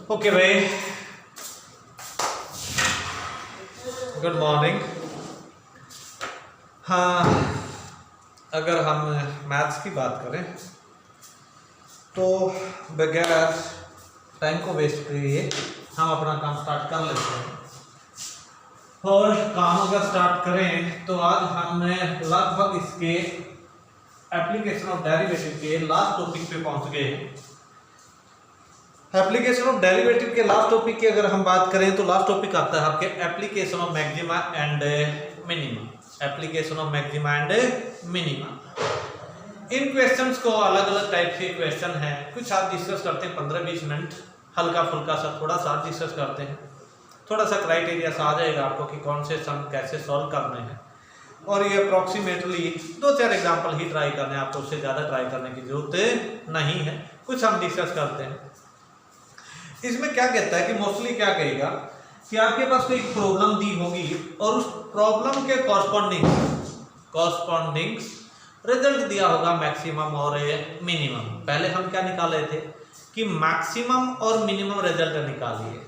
Okay भाई, good morning. हाँ, अगर हम मैथ्स की बात करें तो बगैर टाइम को वेस्ट किए हम अपना काम स्टार्ट कर लेते हैं। और काम अगर स्टार्ट करें तो आज हमने लगभग इसके एप्लीकेशन ऑफ डेरिवेटिव के लास्ट टॉपिक पे पहुंच गए हैं। एप्लीकेशन ऑफ डेरिवेटिव के लास्ट टॉपिक की अगर हम बात करें तो लास्ट टॉपिक आता है आपके application of maxima and minima. Application of maxima and minima, in questions को अलग अलग टाइप के क्वेश्चन हैं, कुछ आप डिस्कस करते हैं 15-20 मिनट, हल्का फुल्का सा थोड़ा सा डिस्कस करते हैं, थोड़ा सा क्राइटेरिया सा आ जाएगा आपको कि कौन से सम कैसे सॉल्व करने हैं। और ये अप्रोक्सीमेटली 2-4 एग्जाम्पल ही ट्राई करने हैं, आपको उससे ज़्यादा ट्राई करने की जरूरत नहीं है। कुछ हम डिस्कस करते हैं। इसमें क्या कहता है कि मोस्टली क्या कहेगा कि आपके पास कोई प्रॉब्लम दी होगी और उस प्रॉब्लम के कॉरस्पॉन्डिंग रिजल्ट दिया होगा मैक्सिमम और मिनिमम। पहले हम क्या निकाले थे कि मैक्सिमम और मिनिमम रिजल्ट निकालिए।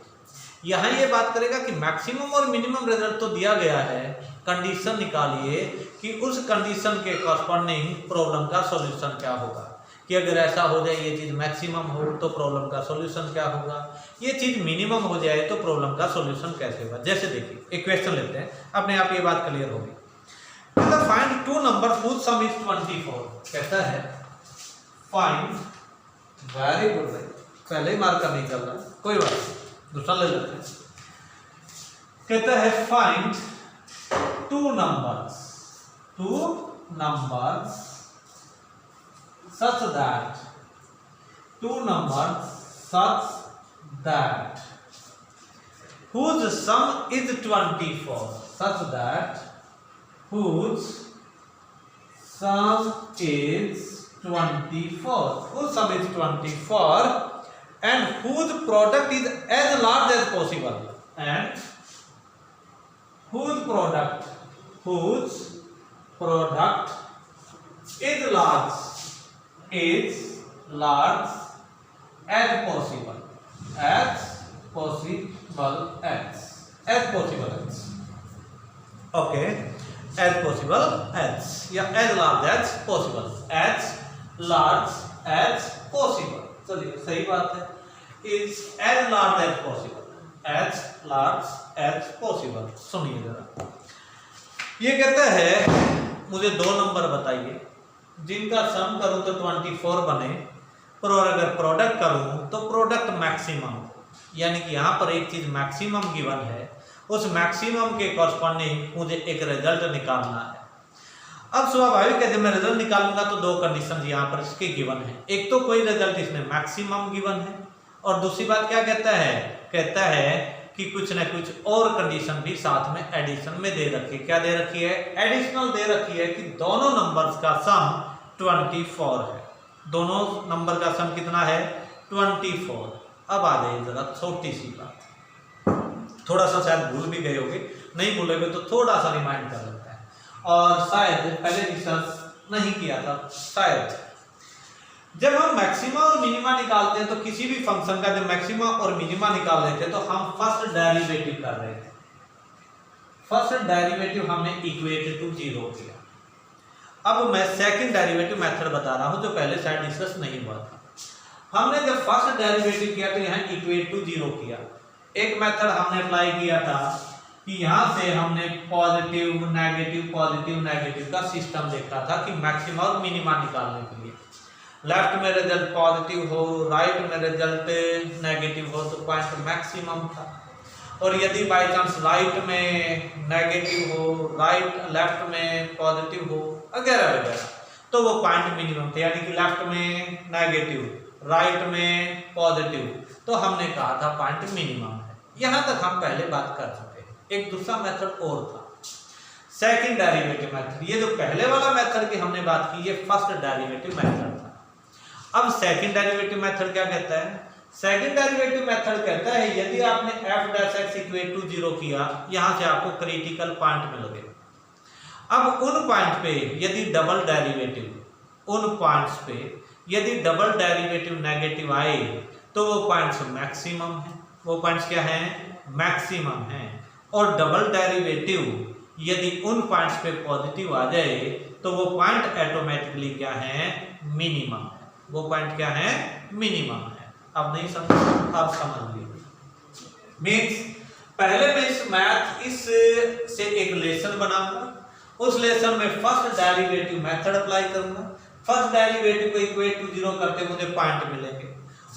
यहाँ ये बात करेगा कि मैक्सिमम और मिनिमम रिजल्ट तो दिया गया है, कंडीशन निकालिए कि उस कंडीशन के कॉरस्पॉन्डिंग प्रॉब्लम का सॉल्यूशन क्या होगा। कि अगर ऐसा हो जाए ये चीज़ मैक्सिमम हो तो प्रॉब्लम का सॉल्यूशन क्या होगा, ये चीज़ मिनिमम हो जाए तो प्रॉब्लम का सॉल्यूशन कैसे होगा। जैसे देखिए एक क्वेश्चन लेते हैं, अपने आप ये बात क्लियर होगी। मतलब find two number whose sum is 24। कहता है फाइंड, वेरी गुड भाई, पहले ही मार्क नहीं कर रहा, कोई बात नहीं, दूसरा ले लेते हैं। कहता है find two numbers such that whose sum is 24, such that whose sum is 24, whose sum is 24 and whose product is as large as possible, and whose product is large as possible okay, as possible as या as large as possible, चलिए सही बात है, is as large as possible। सुनिए जरा, ये कहता है मुझे 2 नंबर बताइए जिनका सम करूं तो 24 बने, पर और अगर प्रोडक्ट करूं तो प्रोडक्ट मैक्सिमम, यानी कि यहाँ पर एक चीज मैक्सिमम गिवन है, उस मैक्सिमम के कॉरस्पॉन्डिंग मुझे एक रिजल्ट निकालना है। अब स्वाभाविक है जब मैं रिजल्ट निकालूंगा तो 2 कंडीशन यहाँ पर इसके गिवन है। एक तो कोई रिजल्ट इसमें मैक्सिमम गिवन है, और दूसरी बात क्या कहता है कि कुछ न कुछ और कंडीशन भी साथ में एडिशन में दे रखी है। क्या दे रखी है? एडिशनल दे रखी है कि दोनों नंबर्स का सम 24 है। दोनों नंबर का सम कितना है? 24। अब आ जाइए जरा छोटी सी बात, थोड़ा सा शायद भूल भी गए होगे, नहीं भूलोगे तो थोड़ा सा रिमाइंड कर लेते हैं, और शायद पहले डिस्कस नहीं किया था। शायद जब हम मैक्सिमा और मिनिमा निकालते हैं तो किसी भी फंक्शन का जब मैक्सिमा और मिनिमा निकाल रहे थे तो हम फर्स्ट डेरिवेटिव कर रहे थे। फर्स्ट डेरिवेटिव हमने इक्वेट टू 0 किया। अब मैं सेकंड डेरिवेटिव मेथड बता रहा हूं जो पहले शायद डिस्कस नहीं हुआ था। हमने जब फर्स्ट डेरिवेटिव किया तो यहाँ इक्वेट टू 0 किया। एक मेथड हमने अप्लाई किया था कि यहाँ से हमने पॉजिटिव नेगेटिव का सिस्टम देखा था कि मैक्सिमा और मिनिमा निकालने के लिए लेफ्ट में रिजल्ट पॉजिटिव हो, राइट में रिजल्ट नेगेटिव हो तो पॉइंट मैक्सिमम था, और यदि बाय चांस राइट में नेगेटिव हो, लेफ्ट में पॉजिटिव हो वगैरह वगैरह तो वो पॉइंट मिनिमम थे। यानी कि लेफ्ट में नेगेटिव, राइट में पॉजिटिव, तो हमने कहा था पॉइंट मिनिमम है। यहाँ तक हम पहले बात कर चुके हैं। एक दूसरा मेथड और था, सेकंड डेरिवेटिव मेथड। ये जो पहले वाला मेथड की हमने बात की, ये फर्स्ट डेरिवेटिव मेथड था। अब सेकंड डेरिवेटिव मेथड क्या कहता है? सेकंड डेरिवेटिव मेथड कहता है यदि आपने f' इक्वल टू 0 किया, यहां से आपको क्रिटिकल पॉइंट मिलोगे। अब उन पॉइंट पे यदि डबल डेरिवेटिव, उन पॉइंट्स पे यदि डबल डेरिवेटिव नेगेटिव आए तो वो पॉइंट्स मैक्सिमम है। वो पॉइंट्स क्या है? मैक्सिमम है। और डबल डेरिवेटिव यदि उन पॉइंट्स पे पॉजिटिव आ जाए तो वो पॉइंट ऑटोमेटिकली क्या है? मिनिमम है। वो पॉइंट क्या है? मिनिमम है। अब नहीं समझ, अब समझ लीजिए। मीन्स पहले मैं इस मैथ इस से एक लेसन बनाऊंगा, उस लेसन में फर्स्ट डेरिवेटिव मेथड अप्लाई करूंगा। फर्स्ट डेरिवेटिव को इक्वेट टू जीरो करते मुझे पॉइंट मिलेंगे,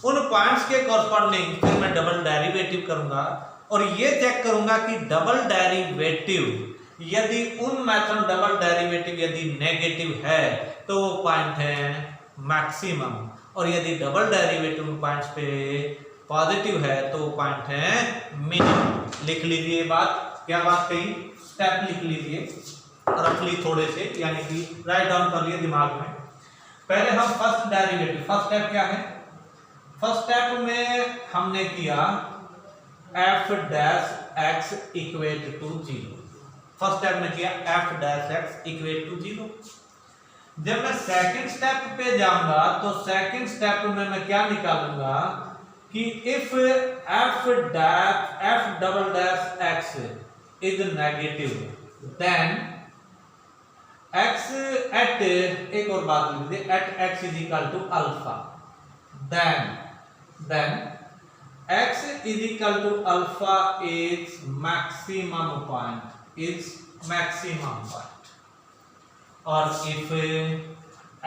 उन पॉइंट्स के कॉरस्पॉन्डिंग फिर मैं डबल डेरिवेटिव करूंगा और ये चेक करूंगा कि डबल डेरिवेटिव यदि उन मेथड डबल डेरिवेटिव यदि नेगेटिव है तो वो पॉइंट है मैक्सिमम, और यदि डबल डेरिवेटिव उन पॉइंट्स पे पॉजिटिव है तो वो पॉइंट है मिनिमम। लिख लीजिए बात, क्या बात कही? स्टेप लिख लीजिए रफली थोड़े से, यानी कि राइट डाउन कर लिए दिमाग में। पहले हम फर्स्ट डेरिवेटिव, फर्स्ट स्टेप क्या है? फर्स्ट स्टेप में हमने किया F dash X equate to zero. First step में किया F dash X equate to zero. जब मैं सेकंड स्टेप पे जाऊंगा तो सेकंड स्टेप में मैं क्या निकालूंगा कि if F double dash X is negative then X at, एक और बात लिख दीजिए, at X is equal to alpha, then X is equal to alpha is maximum point, is maximum point, or if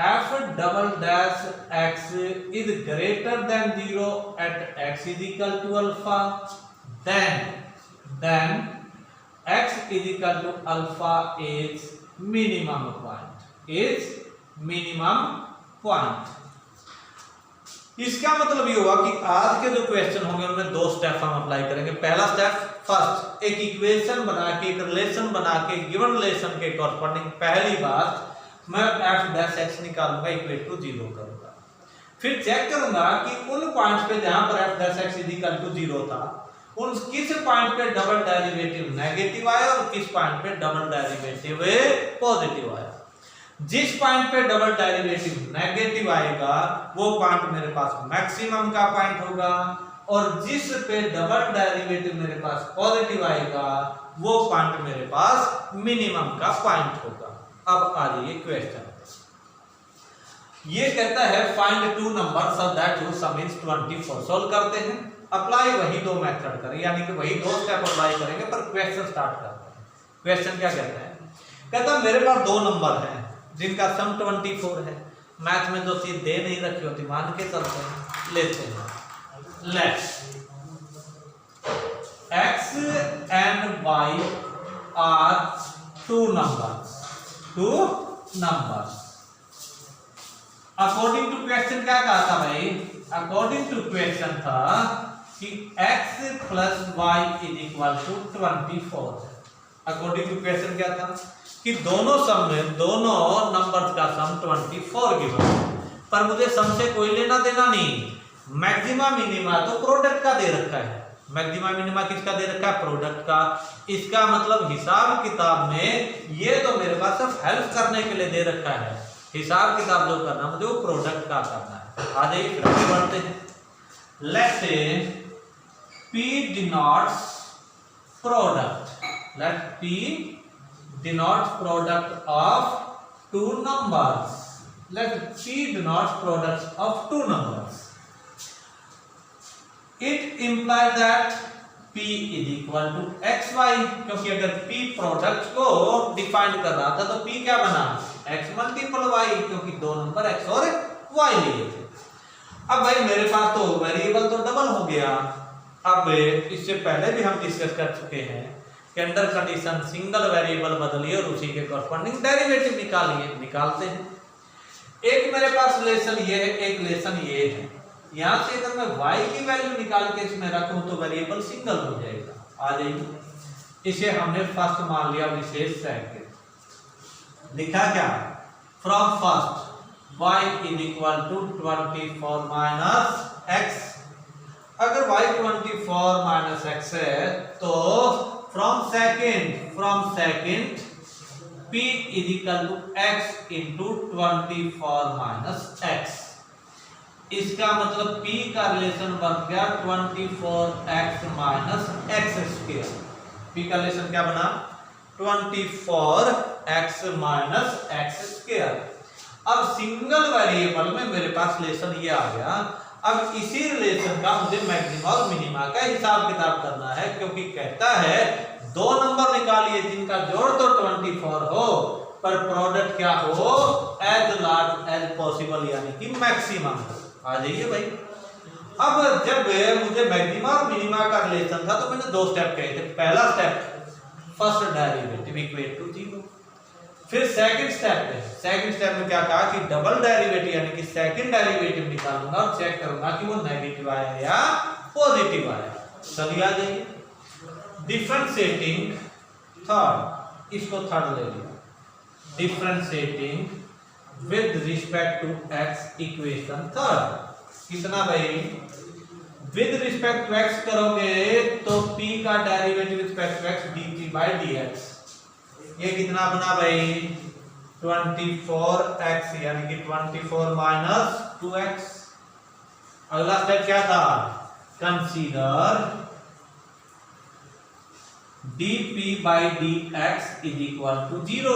f double dash x is greater than 0 at x is equal to alpha, then x is equal to alpha is minimum point, is minimum point। इसका मतलब ये हुआ कि आज के जो question होंगे उनमें दो स्टेप हम अप्लाई करेंगे। पहला स्टेप, फर्स्ट एक इक्वेशन बना के, एक रिलेशन बना के, गिवन रिलेशन के कॉरस्पॉन्डिंग पहली बात मैं एफ डैश एक्स निकालूंगा, इक्वेट टू जीरो करूंगा। फिर चेक करूंगा कि उन पॉइंट्स पे जहां पर F dash X equal to zero था, उन किस पॉइंट पे डबल डेरिवेटिव नेगेटिव आया और किस पॉइंट पे डबल डेरिवेटिव पॉजिटिव आया। जिस पॉइंट पे डबल डेरिवेटिव नेगेटिव आएगा वो पॉइंट मेरे पास मैक्सिमम का पॉइंट होगा, और जिस पे डबल डेरिवेटिव मेरे पास पॉजिटिव आएगा वो पॉइंट मेरे पास मिनिमम का पॉइंट होगा। अब आ जाइए क्वेश्चन, ये कहता है find two number so that your sum is 24। Solve करते हैं, अप्लाई वही दो मेथड करें, यानी कि वही दो स्टेप अप्लाई करेंगे, पर क्वेश्चन स्टार्ट करते हैं। क्वेश्चन क्या कहता है? कहता है मेरे पास दो नंबर हैं जिनका सम 24 है। मैथ में जो चीज दे नहीं रखी होती मान के चलते हैं, लेते हैं। Let x and y are two numbers, according to question क्या कहा था भाई? अकॉर्डिंग टू क्वेश्चन था कि x plus y is equal to 24। According to question क्या था कि दोनों सम में दोनों नंबर्स का सम 24 गिवन, पर मुझे सम से कोई लेना देना नहीं। मैक्सिमा मिनिमा तो प्रोडक्ट का दे रखा है। मैक्सिमा मिनिमा किसका दे रखा है? प्रोडक्ट का। इसका मतलब हिसाब किताब में ये तो मेरे पास सिर्फ हेल्प करने के लिए दे रखा है, हिसाब किताब जो करना मुझे वो प्रोडक्ट का करना है। आ जाइए फिर आगे बढ़ते हैं। Let's say P denotes product, let P denotes product of two numbers, let P denotes product of two numbers, it implies that P is equal to xy, क्योंकि अगर P प्रोडक्ट को डिफाइन कर रहा था तो P क्या बना? x multiple y, क्योंकि दो नंबर x और y लिए थे। अब भाई मेरे पास तो वेरिएबल तो डबल हो गया। अब इससे पहले भी हम डिस्कस कर चुके हैं कि अंडर कंडीशन सिंगल वेरिएबल बदलिए और उसी के कॉरस्पॉन्डिंग डेरिवेटिव निकालिए। निकालते हैं। एक मेरे पास रिलेशन ये है, एक रिलेशन ये है। यहां से अगर मैं y की वैल्यू निकाल के इसमें रखूं तो वेरिएबल सिंगल हो जाएगा। आ जाइए, इसे हमने फर्स्ट मान लिया, विशेष सेकंड लिखा क्या? From first y is equal to 24 minus x। अगर y 24 माइनस x है तो from second p is equal to x into 24 minus x। इसका मतलब P का रिलेशन बन गया 24x minus X square. P का रिलेशन क्या बना 24x माइनस एक्स स्क्वायर। अब सिंगल वेरिएबल में मेरे पास रिलेशन ये आ गया। अब इसी रिलेशन का मुझे मैक्सिमा और मिनिमा का हिसाब किताब करना है, क्योंकि कहता है दो नंबर निकालिए जिनका जोड़ तो 24 हो पर प्रोडक्ट क्या हो एज लार्ज एज पॉसिबल, यानी कि मैक्सिमम। आ जाइए भाई। अब जब मुझे मैक्सिमा और मिनिमा का रिलेशन था तो मैंने दो स्टेप कहे थे। पहला step first derivative equal to 0। फिर सेकंड स्टेप में क्या कहा कि डबल डेरिवेटिव यानी कि सेकंड डेरिवेटिव निकालूंगा और चेक करूंगा कि वो नेगेटिव आया या पॉजिटिव आया। चलिए आ जाइए। डिफरेंशिएटिंग थर्ड, इसको थर्ड ले लिया। Differentiating with respect to X equation third. कितना भाई विद रिस्पेक्ट टू एक्स करोगे तो p का derivative with respect to X dt by dx। ये कितना बना भाई 24x यानी कि 24 माइनस 2x। अगला स्टेप क्या था consider dp by dx is equal to 0।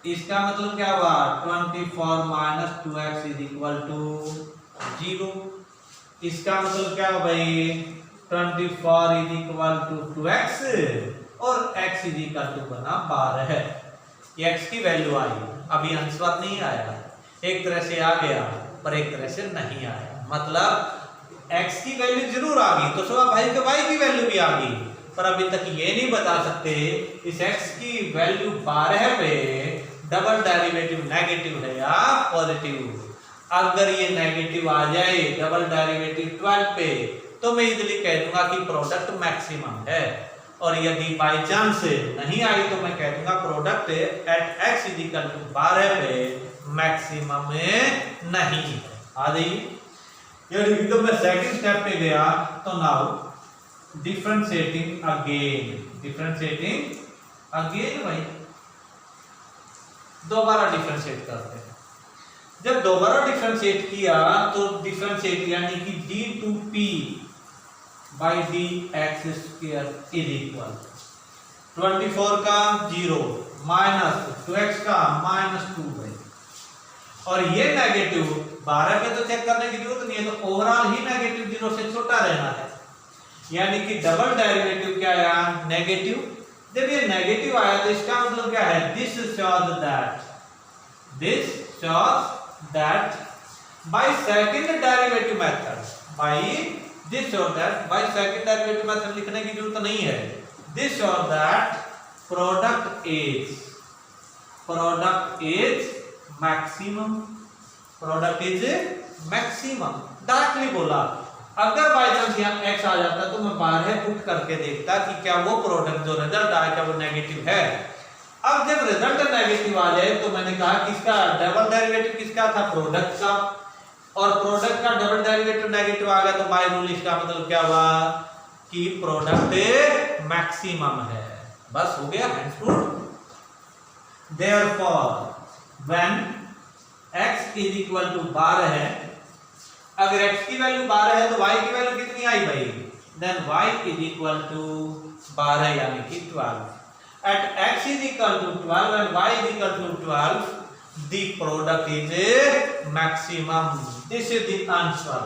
इसका मतलब क्या हुआ 24 minus 2x is equal to 0। इसका मतलब क्या हुआ भाई 24 इज इक्वल टू 2x और x इज इक्वल टू बना 12 है। x की वैल्यू आई, अभी आंसर नहीं आया। एक तरह से आ गया पर एक तरह से नहीं आया। मतलब x की वैल्यू जरूर आ गई तो स्वाभाविक y की वैल्यू भी आ गई, पर अभी तक ये नहीं बता सकते इस x की वैल्यू 12 पे डबल डेरिवेटिव नेगेटिव है या पॉजिटिव। अगर ये नेगेटिव आ जाए डबल डेरिवेटिव 12 पे तो मैं इजीली कह दूंगा कि प्रोडक्ट मैक्सिमम है, और यदि बाय चांस नहीं आई तो मैं कह दूंगा product at x is equal to 12 पे मैक्सिमम में नहीं है। आ जाइए। यानी तो मैं सेकंड स्टेप पे गया तो नाउ डिफरेंशिएटिंग अगेन भाई दोबारा डिफरेंशिएट करते हैं। जब दोबारा डिफरेंशिएट किया तो डिफरेंशिएट यानी कि d2p by dx square is equal 24 का 0 माइनस 2x का माइनस 2 है। और ये नेगेटिव 12 पे तो चेक करने की जरूरत नहीं है, तो ओवरऑल ही नेगेटिव 0 से छोटा रहना है। यानी कि डबल डेरिवेटिव क्या आया नेगेटिव। जब ये नेगेटिव आया तो इसका मतलब क्या है this shows that by second derivative method by second derivative method लिखने की जरूरत नहीं है। This shows that product is maximum directly बोला। अगर बाय चांस यहाँ x आ जाता तो मैं बाहर पुट करके देखता कि क्या वो प्रोडक्ट जो रिजल्ट आया क्या वो नेगेटिव है। अब जब रिजल्ट नेगेटिव आ जाए तो मैंने कहा किसका डबल डेरिवेटिव किसका था प्रोडक्ट का, और प्रोडक्ट का डबल डेरिवेटिव नेगेटिव आ गया तो बाय रूल इसका मतलब क्या हुआ कि प्रोडक्ट मैक्सिमम है। बस हो गया हैंड्स। Therefore when x is equal to 12 है, अगर x की वैल्यू 12 है तो y की वैल्यू कितनी आई भाई then y is equal to 12 यानी कि 12। At x is equal to 12 and y is equal to 12 the product is maximum. This is the answer.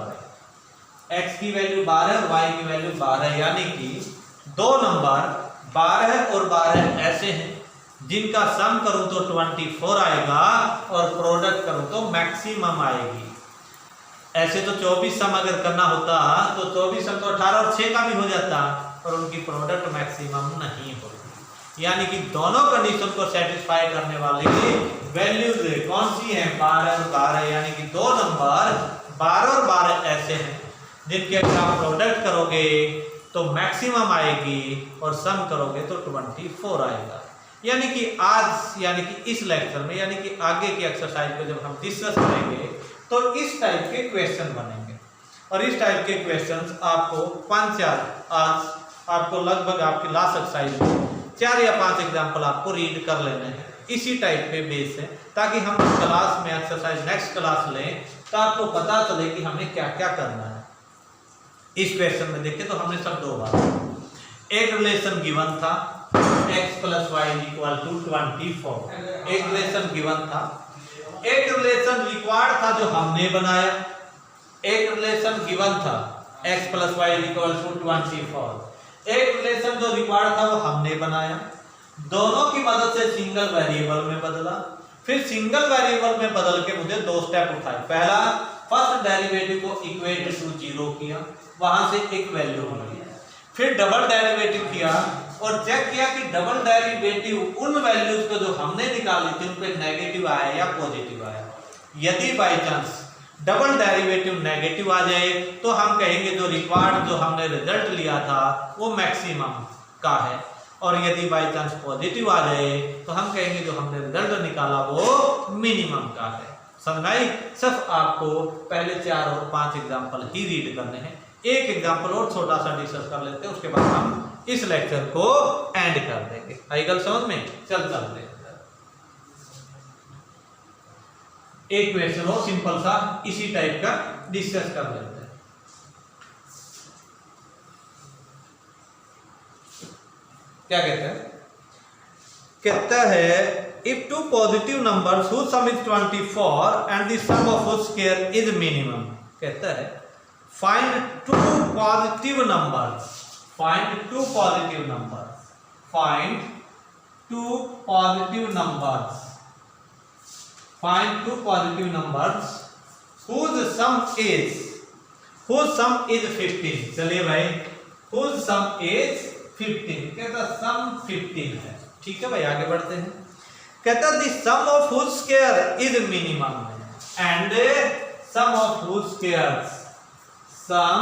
x की वैल्यू 12 और y की वैल्यू 12 यानी कि दो नंबर 12 और 12 ऐसे हैं जिनका सम करूं तो 24 आएगा और प्रोडक्ट करूं तो मैक्सिमम आएगी। ऐसे तो 24 सम अगर करना होता तो 24 सम तो 18 और 6 का भी हो जाता, पर उनकी प्रोडक्ट मैक्सिमम नहीं होती। यानी कि दोनों कंडीशन को सेटिस्फाई करने वाली वैल्यूज कौन सी हैं 12 और 12। यानी कि दो नंबर 12 और 12 ऐसे हैं जिनके अगर आप प्रोडक्ट करोगे तो मैक्सिमम आएगी और सम करोगे तो 24 आएगा। यानी कि आज यानी कि इस लेक्चर में यानी कि आगे की एक्सरसाइज को जब हम डिस्कस करेंगे तो इस टाइप के क्वेश्चन बनेंगे, और इस टाइप के क्वेश्चंस आपको 5-4 आज आपको लगभग आपकी लास्ट एक्सरसाइज में 4 या 5 एग्जाम्पल आपको रीड कर लेने हैं इसी टाइप पे बेस है, ताकि हम क्लास में एक्सरसाइज नेक्स्ट क्लास लें तो आपको पता चले कि हमें क्या क्या करना है। इस क्वेश्चन में देखें तो हमने सब दो बार एक रिलेशन गिवन था x + y = 24, एक रिलेशन गिवन था, एक रिलेशन रिक्वायर्ड था जो हमने बनाया, एक रिलेशन गिवन था x + y = 24, एक रिलेशन जो रिक्वायर्ड था वो हमने बनाया, दोनों की मदद से सिंगल वेरिएबल में बदला, फिर सिंगल वेरिएबल में बदल के मुझे दो स्टेप उठाए। पहला फर्स्ट डेरिवेटिव को इक्वेट टू 0 किया, वहां से एक वैल्यू मिली, फिर डबल डेरिवेटिव किया और चेक किया कि डबल डेरिवेटिव उन वैल्यूज को जो हमने निकाली थी उन पे नेगेटिव आया या पॉजिटिव आया। यदि by chance double derivative negative आ जाए तो हम कहेंगे जो रिक्वायर्ड जो हमने रिजल्ट लिया था वो मैक्सिमम का है, और यदि बाय चांस पॉजिटिव आ जाए तो हम कहेंगे जो हमने रिजल्ट निकाला वो मिनिमम का है। समझ आई? सिर्फ आपको पहले 4 और 5 एग्जाम्पल ही रीड करने हैं। एक एग्जाम्पल और छोटा सा डिस्कस कर लेते हैं, उसके बाद हम इस लेक्चर को एंड कर देंगे। आई गल समझ में? चल चलते हैं। एक क्वेश्चन हो सिंपल सा इसी टाइप का डिस्कस कर लेते हैं। क्या कहते हैं? कहता है if two positive numbers whose sum is 24 and the sum of whose square is minimum, कहता है find two positive numbers, find two positive numbers, find two positive numbers, find two positive numbers whose sum is 15। चलिए भाई, whose sum is 15, कहता sum 15 है। ठीक है भाई, आगे बढ़ते हैं। कहता the sum of whose square is minimum and sum of whose squares, sum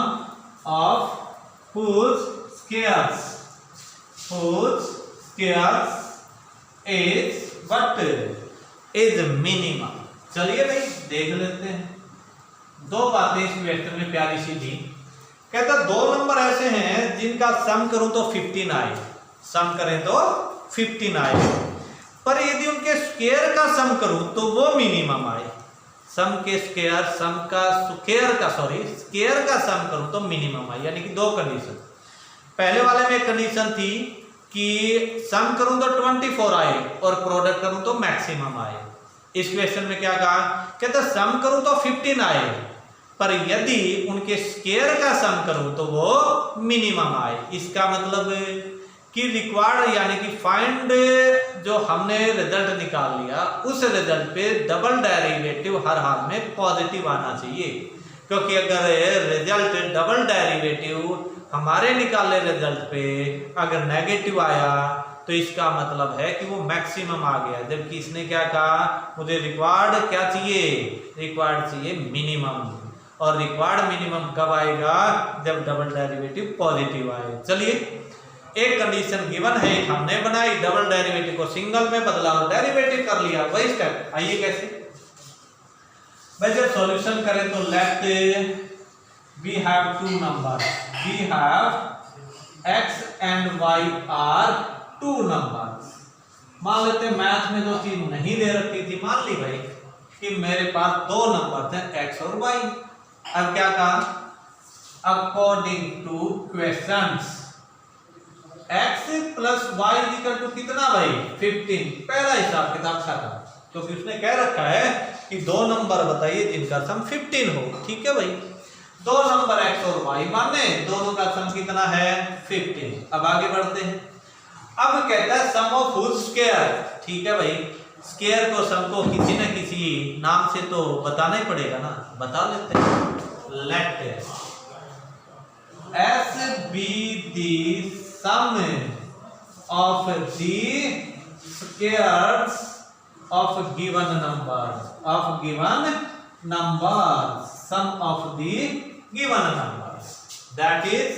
of whose squares is what is minimum। चलिए भाई देख लेते हैं। दो बातें इस क्वेश्चन में प्यारी सी दी। कहता दो नंबर ऐसे हैं जिनका सम करूं तो 15 आए, सम करें तो 15 आए, पर यदि उनके स्क्वायर का सम करूं तो वो मिनिमम आए। सम के स्क्वायर, सम का स्क्वायर का स्क्वायर का सम करूं तो मिनिमम आए, यानी कि दो कंडीशन। पहले वाले में कंडीशन थी कि सम करूं तो 24 आए और प्रोडक्ट करूं तो मैक्सिमम आए। इस क्वेश्चन में क्या कहा? कहता सम करूं तो 15 आए, पर यदि उनके स्क्वायर का सम करूं तो वो मिनिमम आए। इसका मतलब कि रिक्वायर्ड यानी कि फाइंड जो हमने रिजल्ट निकाल लिया उस रिजल्ट पे डबल डेरिवेटिव हर हाल में पॉजिटिव आना चाहिए, क्योंकि अगर रिजल्ट डबल डेरिवेटिव हमारे निकाले रिजल्ट पे अगर नेगेटिव आया तो इसका मतलब है कि वो मैक्सिमम आ गया, जबकि इसने क्या कहा? मुझे रिक्वायर्ड क्या चाहिए? रिक्वायर्ड चाहिए मिनिमम, और रिक्वायर्ड मिनिमम कब आएगा? जब डबल डेरिवेटिव पॉजिटिव आए। चलिए, एक कंडीशन गिवन है, एक हमने बनाई, डबल डेरिवेटिव को सिंगल में बदला और डेरिवेटिव कर लिया, वही स्टेप। आइए कैसे भाई, जब सॉल्यूशन करें तो let we have two number, we have x and y are two numbers. मान लेते मैथ में जो चीज नहीं दे रखी थी, मान ली भाई कि मेरे पास दो नंबर थे x और y। अब क्या कहा? According two questions x + y = कितना भाई? 15। पहला हिसाब किताब खाता, क्योंकि उसने कह रखा है कि दो नंबर बताइए जिनका सम 15 हो। ठीक है भाई, दो नंबर x और y माने, दोनों का सम कितना है? 15। अब आगे बढ़ते हैं। अब कहता है सम ऑफ हुज स्क्वायर। ठीक है भाई, स्क्वायर को सम को किसी न किसी नाम से तो बताना ही पड़ेगा ना, बता लेते हैं। लेट S be the sum of the squares of given numbers, sum of the given numbers, that is,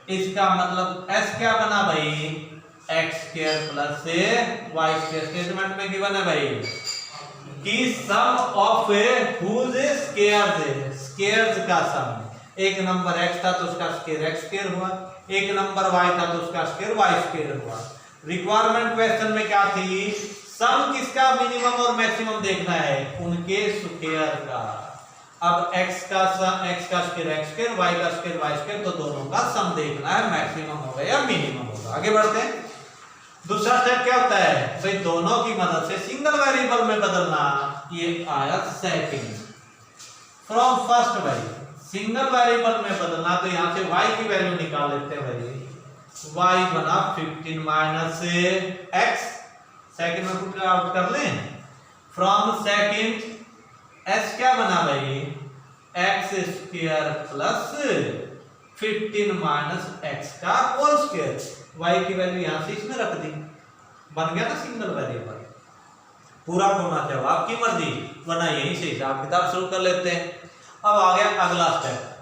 इसका मतलब S क्या बना भाई? x² + y² स्टेटमेंट में गिवन है भाई कि सम ऑफ हुज स्क्वायर्स का सम। एक नंबर x था तो उसका स्क्वायर x² हुआ, एक नंबर y था तो उसका स्क्वायर y² हुआ। रिक्वायरमेंट क्वेश्चन में क्या थी? सम किसका मिनिमम और मैक्सिमम देखना है, उनके स्क्वायर का। अब x का स्क्वायर y का स्क्वायर, तो दोनों का सम देखना है, मैक्सिमम होगा या मिनिमम होगा। आगे बढ़ते हैं। दूसरा स्टेप क्या होता है भाई, दोनों की मदद से सिंगल वेरिएबल में बदलना। ये आया सेकंड। फ्रॉम फर्स्ट भाई सिंगल वेरिएबल में बदलना, तो यहां से y की वैल्यू निकाल लेते हैं भाई। y बना 15 माइनस x, सेकंड में पुट आउट कर लें। फ्रॉम सेकंड s क्या बना भाई, x square plus 15 minus x का होल स्क्वायर। y की वैल्यू यहां से इसमें रख दी, बन गया ना सिंगल वेरिएबल। पूरा होना चाहिए आपकी मर्जी, वरना यहीं से हिसाब किताब शुरू कर लेते हैं। अब आ गया अगला स्टेप,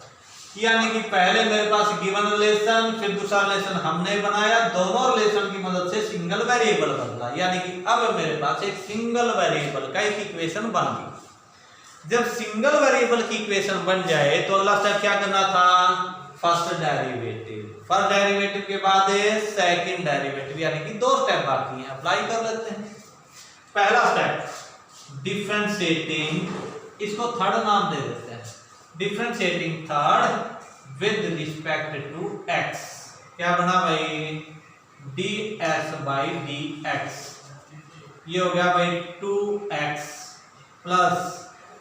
यानी कि पहले मेरे पास गिवन रिलेशन, फिर दूसरा रिलेशन हमने बनाया, दोनों रिलेशन की मदद से सिंगल वेरिएबल बदला। यानी कि अब मेरे पास एक सिंगल वेरिएबल का एक इक्वेशन बन गई। जब सिंगल वेरिएबल की इक्वेशन बन जाए तो अगला स्टेप क्या करना था, फर्स्ट डेरिवेटिव। फर्स्ट डेरिवेटिव के बाद सेकंड डेरिवेटिव, यानी कि दो स्टेप बाकी हैं, अप्लाई कर लेते हैं। पहला स्टेप डिफरेंशिएटिंग, इसको थर्ड नाम दे देते हैं, differentiating third with respect to x। क्या बना भाई, ds बाई dx, ये हो गया भाई 2x प्लस,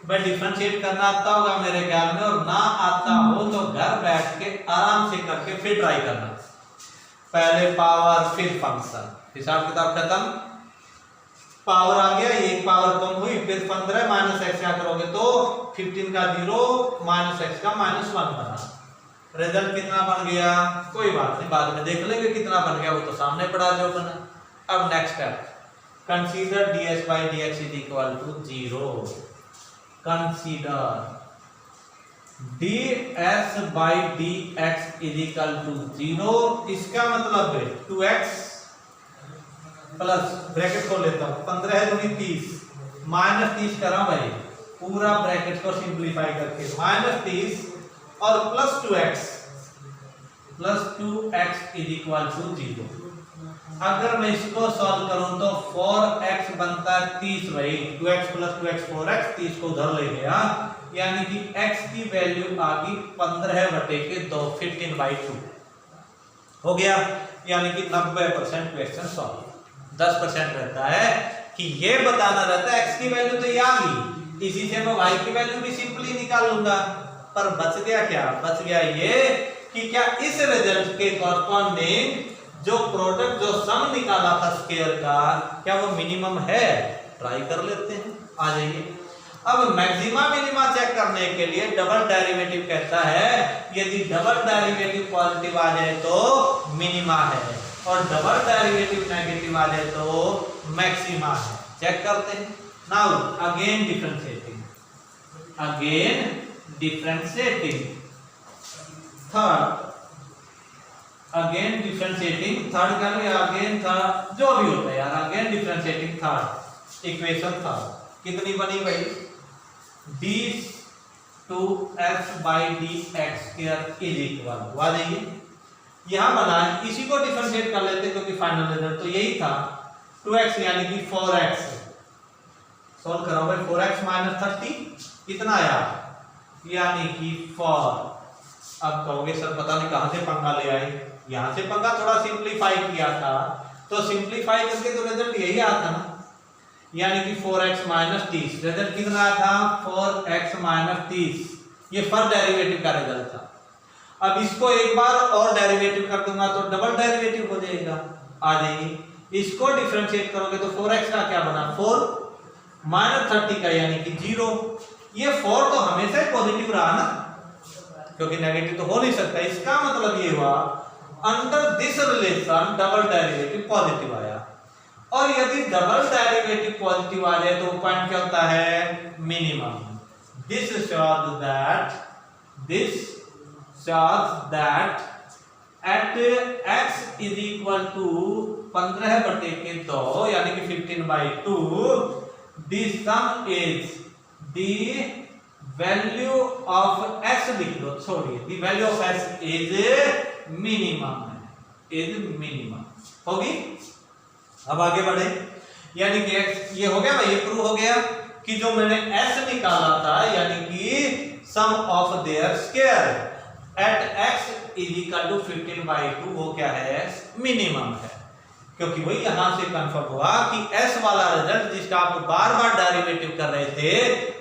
भाई डिफरेंशिएट करना आता होगा मेरे ख्याल में, और ना आता हो तो घर बैठ के आराम से करके फिर ट्राई करना। पहले पावर फिर फंक्शन, हिसाब किताब खत्म। पावर आ गया, एक पावर कम हुई, फिर 15 माइनस एक्स क्या करोगे तो 15 का 0 माइनस एक्स का -1 बना। रिजल्ट कितना बन गया, कोई बात नहीं, बाद में देख लेंगे कितना बन गया, वो तो सामने पड़ा जो बना। अब next step, consider ds by dx is equal to 0। Consider ds by dx is equal to 0, इसका मतलब है 2x प्लस, ब्रैकेट खोल लेता हूं, 15 है दूनी 30, माइनस 30 करा भाई, पूरा ब्रैकेट को सिंप्लीफाई करके -30 और plus 2x is equal to 0। अगर मैं इसको सॉल्व करूं तो 4x बनता है 30 भाई, 2x प्लस 2x 4x, 30 को उधर ले गया, यानी कि x की वैल्यू आ गई 15/2, 15/2 हो गया, यानी कि 90% क्वेश्चन सॉल्व। 10% रहता है कि ये बताना रहता है x की वैल्यू तो ये आ गई, इसी से मैं y की वैल्यू भी सिंपली निकाल लूंगा। पर बच गया क्या, बच गया ये कि क्या इस रिजल्ट के कॉरस्पॉन्डिंग जो प्रोडक्ट, जो सम निकाला था स्क्वायर का, क्या वो मिनिमम है, ट्राई कर लेते हैं। आ जाइए। अब मैक्सिमा मिनिमा चेक करने के लिए डबल डेरिवेटिव कहता है यदि डबल डेरिवेटिव पॉजिटिव आ जाए तो मिनिमा है, और डबल डेरिवेटिव नेगेटिव आ जाए तो मैक्सिमा है। चेक करते हैं। Now again differentiating third, again differentiating third कर लो या अगेन थर्ड, जो भी होता है यार, again differentiating third, equation third कितनी बनी भाई, d2f by dx square is equal, आ जाइए यहां बना है, इसी को डिफरेंशिएट कर लेते हैं क्योंकि फाइनल रिजल्ट तो यही था, 2x यानी कि 4x। सॉल्व करो भाई, 4x माइनस 30 कितना आया, यानी कि 4। अब कहोगे सर पता नहीं कहां से पंगा ले आए, यहां से पंगा थोड़ा सिंपलीफाई किया था, तो सिंपलीफाई करके तो रिजल्ट यही आता ना, यानी कि 4x माइनस 30, रिजल्ट कितना आया था 4x माइनस 30, ये फर्स्ट डेरिवेटिव का रिजल्ट था। अब इसको एक बार और डेरिवेटिव कर दूंगा तो डबल डेरिवेटिव हो जाएगा, आ जाएगी। इसको डिफरेंशिएट करोगे तो 4x का क्या बना 4 माइनस 30 का यानी कि 0। ये 4 तो हमेशा ही पॉजिटिव रहा ना, क्योंकि नेगेटिव तो हो नहीं सकता। इसका मतलब ये हुआ under this relation double derivative positive आया, और यदि डबल डेरिवेटिव पॉजिटिव आ जाए तो पॉइंट क्या होता है minimum. This shows that at x is equal to 15/2 यानी कि 15/2, the sum is the value of x लिख लो, छोड़िए, the value of x is minimum होगी। अब आगे बढ़े, यानी कि x ये हो गया भाई, ये प्रूव हो गया। कि जो मैंने s निकाला था यानी कि sum of their square at x is equal to 15/2 वो क्या है मिनिमम है, क्योंकि वही यहां से कंफर्म हुआ कि s वाला रिजल्ट जिसका आप बार बार डेरिवेटिव कर रहे थे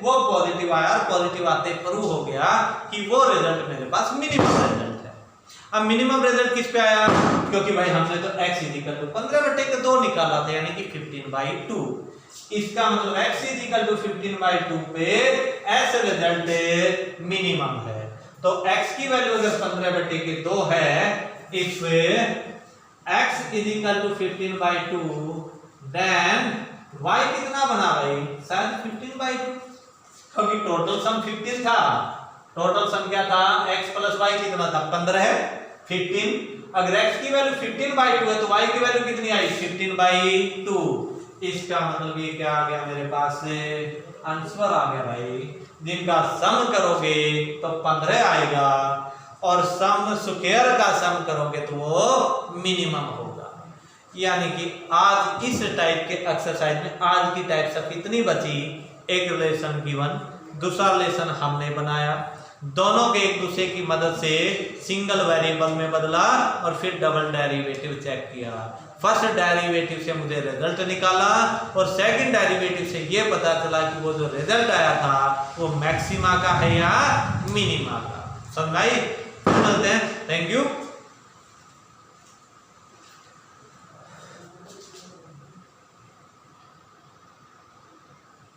वो पॉजिटिव आया और पॉजिटिव आते प्रूव हो गया कि वो रिजल्ट मेरे पास मिनिमम रिजल्ट है। अब मिनिमम रिजल्ट किस पे आया, क्योंकि भाई हमने तो x इज इक्वल टू 15/2 निकाला था यानी कि 15/2, इसका मतलब x इज इक्वल टू 15/2 पे s रिजल्ट मिनिमम है। तो x की वैल्यू अगर 15/2 है, if x is equal to 15/2 then y कितना बना भाई शायद 15/2, क्योंकि टोटल सम 15 था, टोटल सम क्या था x प्लस y कितना था 15 है 15, अगर x की वैल्यू 15/2 है तो y की वैल्यू कितनी आई 15/2, इसका मतलब ये क्या आ गया मेरे पास से आंसर आ गया भाई, जिनका सम करोगे तो 15 आएगा और सम स्क्वायर का सम करोगे तो वो मिनिमम होगा। यानी कि आज इस टाइप के एक्सरसाइज में आज की टाइप सब इतनी बची, एक रिलेशन गिवन, दूसरा रिलेशन हमने बनाया, दोनों के एक दूसरे की मदद से सिंगल वेरिएबल में बदला और फिर डबल डेरिवेटिव चेक किया। फर्स्ट डेरिवेटिव से मुझे रिजल्ट निकाला और सेकंड डेरिवेटिव से ये पता चला कि वो जो रिजल्ट आया था वो मैक्सिमा का है या मिनिमा का। समझ आई? चलते हैं, थैंक यू।